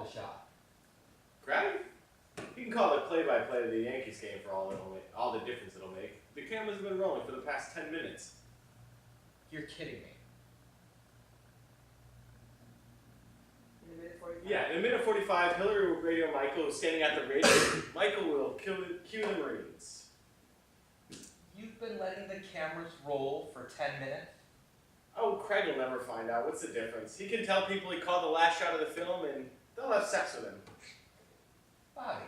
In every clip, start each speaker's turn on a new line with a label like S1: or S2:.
S1: the shot?
S2: Greg? You can call it play-by-play of the Yankees game for all the difference it'll make. The cameras have been rolling for the past 10 minutes.
S1: You're kidding me.
S3: In a minute 45.
S2: Yeah, in a minute 45, Hillary will radio Michael, who's standing at the radio. Michael will cue the Marines.
S1: You've been letting the cameras roll for 10 minutes?
S2: Oh, Craig will never find out. What's the difference? He can tell people he called the last shot of the film, and they'll have sex with him.
S1: Bobby,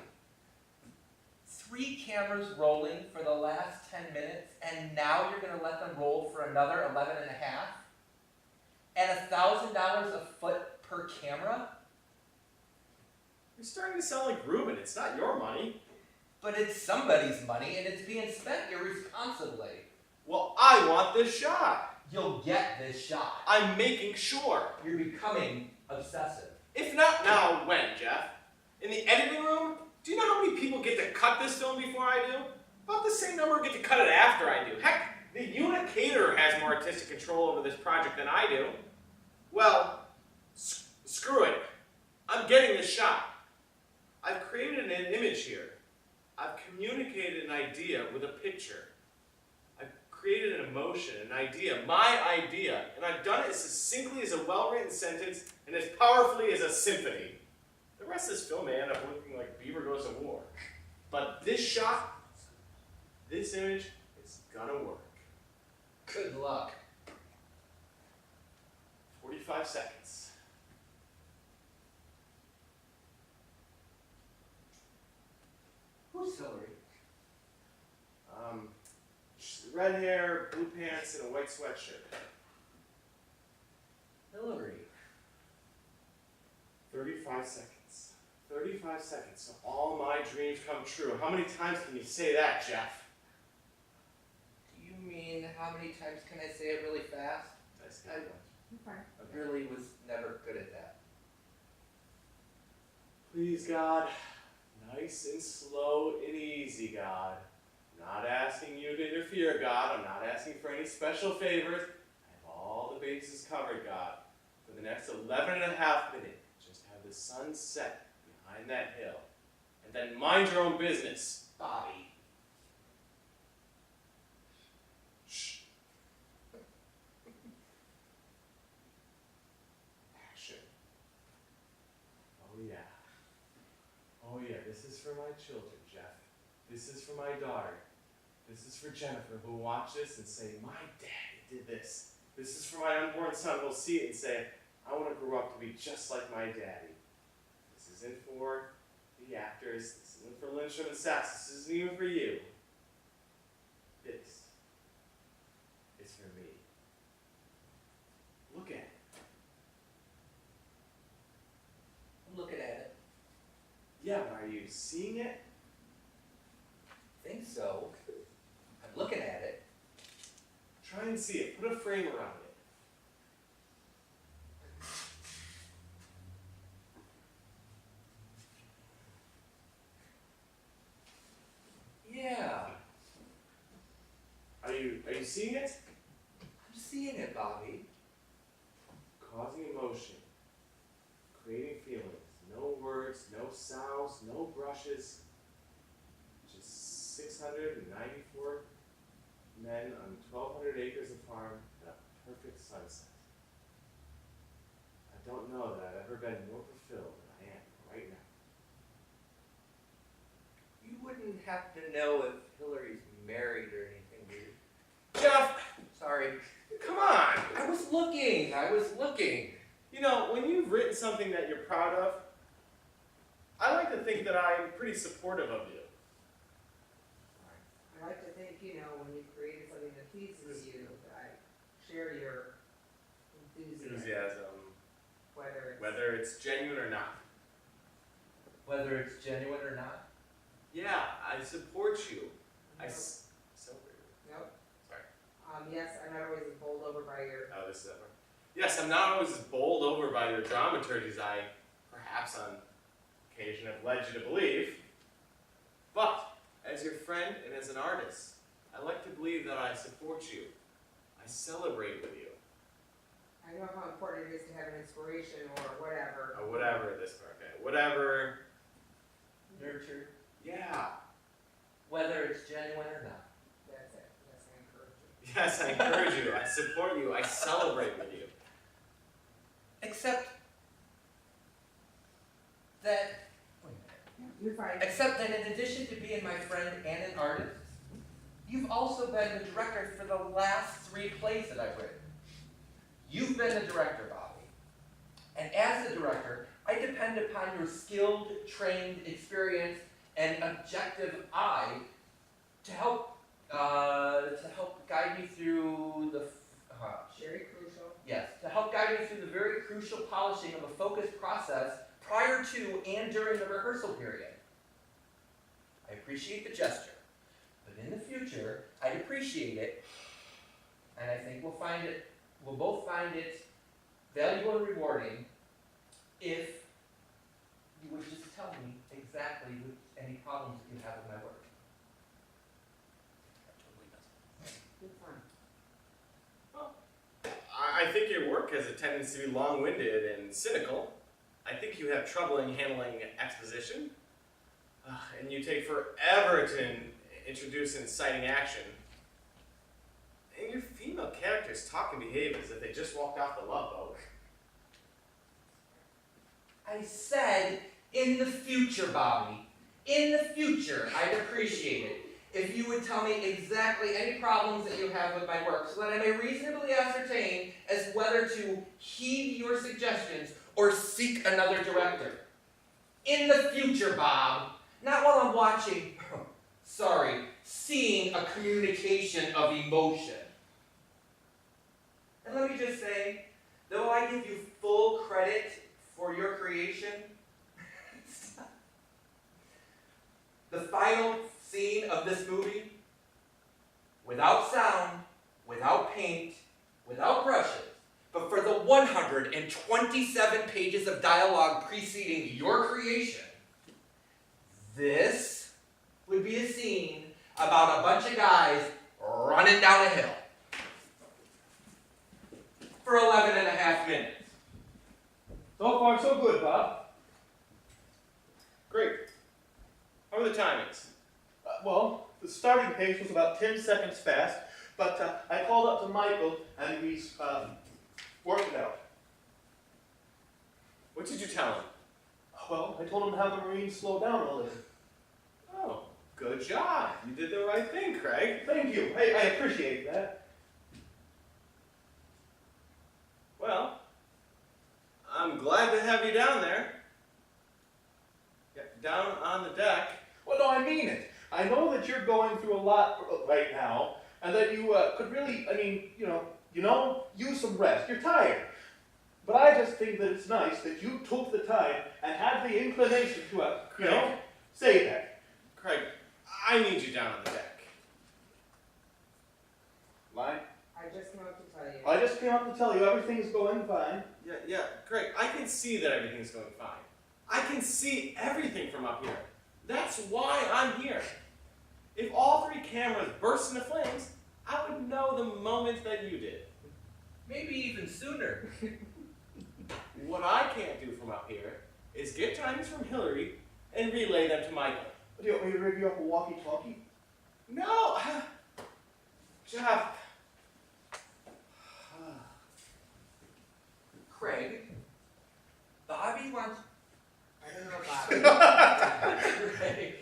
S1: 3 cameras rolling for the last 10 minutes, and now you're going to let them roll for another 11 and a half? And $1,000 a foot per camera?
S2: You're starting to sound like Ruben. It's not your money.
S1: But it's somebody's money, and it's being spent irresponsibly.
S2: Well, I want this shot.
S1: You'll get this shot.
S2: I'm making sure.
S1: You're becoming obsessive.
S2: If not now, when, Jeff? In the editing room? Do you know how many people get to cut this film before I do? About the same number get to cut it after I do. Heck, the unit caterer has more artistic control over this project than I do. Well, screw it. I'm getting this shot. I've created an image here. I've communicated an idea with a picture. I've created an emotion, an idea, my idea, and I've done it as succinctly as a well-written sentence and as powerfully as a symphony. The rest of this film may end up looking like Beaver Goes to War. But this shot, this image, is gonna work.
S1: Good luck.
S2: 45 seconds.
S1: Who's Hillary?
S2: Red hair, blue pants, and a white sweatshirt.
S1: Hillary.
S2: 35 seconds. 35 seconds, so all my dreams come true. How many times can you say that, Jeff?
S1: Do you mean how many times can I say it really fast?
S2: Nice
S1: I-
S3: Okay.
S1: I really was never good at that.
S2: Please, God. Nice and slow and easy, God. Not asking you to interfere, God. I'm not asking for any special favors. I have all the bases covered, God. For the next 11 and a half minutes, just have the sun set behind that hill. And then mind your own business.
S1: Bobby.
S2: Shh. Action. Oh, yeah. Oh, yeah, this is for my children, Jeff. This is for my daughter. This is for Jennifer, who will watch this and say, my daddy did this. This is for my unborn son who will see it and say, I want to grow up to be just like my daddy. This isn't for the actors. This isn't for Lindstrom and Sachs. This isn't even for you. This is for me. Look at it.
S1: I'm looking at it.
S2: Yeah, but are you seeing it?
S1: Think so. I'm looking at it.
S2: Try and see it. Put a frame around it.
S1: Yeah.
S2: Are you seeing it?
S1: I'm seeing it, Bobby.
S2: Causing emotion. Creating feelings. No words, no sounds, no brushes. Just 694 men on 1,200 acres of farm and a perfect sunset. I don't know that I've ever been more fulfilled than I am right now.
S1: You wouldn't happen to know if Hillary's married or anything, do you?
S2: Jeff,
S1: Sorry.
S2: come on!
S1: I was looking.
S2: You know, when you've written something that you're proud of, I like to think that I'm pretty supportive of you.
S3: I like to think, when you've created something that pleases you, that I share your enthusiasm, whether
S2: it's genuine or not.
S1: Whether it's genuine or not?
S2: Yeah, I support you.
S3: Nope.
S2: So weird.
S3: Nope.
S2: Sorry.
S3: Yes, I'm not always bowled over by your.
S2: Oh, this is over. Yes, I'm not always as bowled over by your dramaturgy as I, perhaps on occasion, have led you to believe. But, as your friend and as an artist, I like to believe that I support you. I celebrate with you.
S3: I know how important it is to have an inspiration or whatever.
S2: Whatever this, okay, whatever.
S1: Nurtured,
S2: Yeah.
S1: whether it's genuine or not.
S3: That's it, yes, I encourage you.
S2: Yes, I encourage you. I support you. I celebrate with you.
S1: Except that,
S3: You're fine.
S1: except that in addition to being my friend and an artist, you've also been the director for the last 3 plays that I've written. You've been the director, Bobby. And as the director, I depend upon your skilled, trained, experienced, and objective eye to help guide me through the
S3: Very crucial.
S1: yes, to help guide me through the very crucial polishing of a focused process prior to and during the rehearsal period. I appreciate the gesture, but in the future, I'd appreciate it, and I think we'll both find it valuable and rewarding if you would just tell me exactly any problems that you have with my work.
S3: You're fine.
S2: I think your work has a tendency to be long-winded and cynical. I think you have trouble in handling exposition. And you take forever to introduce inciting action. And your female characters talk and behave as if they just walked off the Love Boat.
S1: I said, in the future, Bobby. In the future, I'd appreciate it if you would tell me exactly any problems that you have with my work so that I may reasonably ascertain as whether to heed your suggestions or seek another director. In the future, Bob. Not while I'm watching, seeing a communication of emotion. And let me just say, though I give you full credit for your creation, the final scene of this movie, without sound, without paint, without brushes, but for the 127 pages of dialogue preceding your creation, this would be a scene about a bunch of guys running down a hill for 11 and a half minutes.
S4: So far, so good, Bob.
S2: Great. How are the timings?
S4: Well, the starting pace was about 10 seconds fast, but I called up to Michael and we worked it out.
S2: What did you tell him?
S4: Well, I told him to have the Marines slow down a little.
S2: Oh, good job. You did the right thing, Craig.
S4: Thank you. I appreciate that.
S2: Well, I'm glad to have you down there. Yeah, down on the deck.
S4: Well, no, I mean it. I know that you're going through a lot right now, and that you could really, use some rest. You're tired. But I just think that it's nice that you took the time and had the inclination to, say that.
S2: Craig, I need you down on the deck.
S4: Mine?
S3: I just came up to tell you.
S4: I just came up to tell you everything's going fine.
S2: Yeah, Craig, I can see that everything's going fine. I can see everything from up here. That's why I'm here. If all 3 cameras burst into flames, I would know the moment that you did.
S1: Maybe even sooner.
S2: What I can't do from up here is get timings from Hillary and relay them to Michael.
S4: Do you want me to rig you up a walkie-talkie?
S2: No! Jeff.
S1: Craig, Bobby wants...
S3: I don't know about
S1: Craig.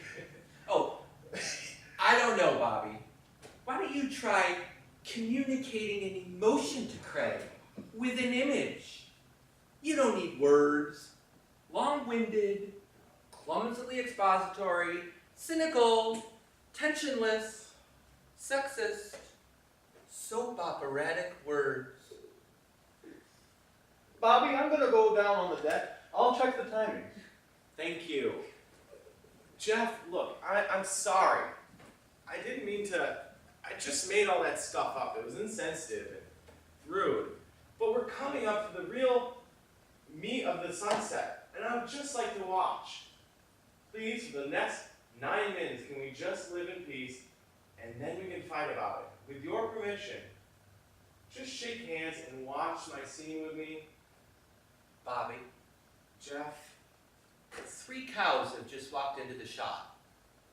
S1: Oh, I don't know, Bobby. Why don't you try communicating an emotion to Craig with an image? You don't need words. Long-winded, clumsily expository, cynical, tensionless, sexist, soap operatic words.
S4: Bobby, I'm gonna go down on the deck. I'll check the timings.
S2: Thank you. Jeff, look, I'm sorry. I didn't mean to. I just made all that stuff up. It was insensitive and rude. But we're coming up to the real meat of the sunset, and I would just like to watch. Please, for the next 9 minutes, can we just live in peace, and then we can fight about it. With your permission, just shake hands and watch my scene with me?
S1: Bobby,
S2: Jeff,
S1: 3 cows have just walked into the shop.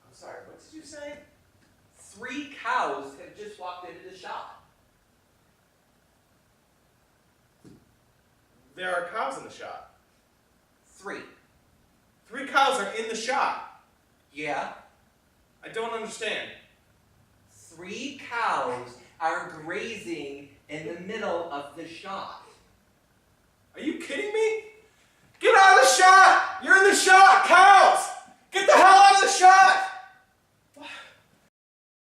S2: I'm sorry, what did you say?
S1: 3 cows have just walked into the shop.
S2: There are cows in the shop.
S1: 3.
S2: 3 cows are in the shop.
S1: Yeah?
S2: I don't understand.
S1: 3 cows are grazing in the middle of the shop.
S2: Are you kidding me?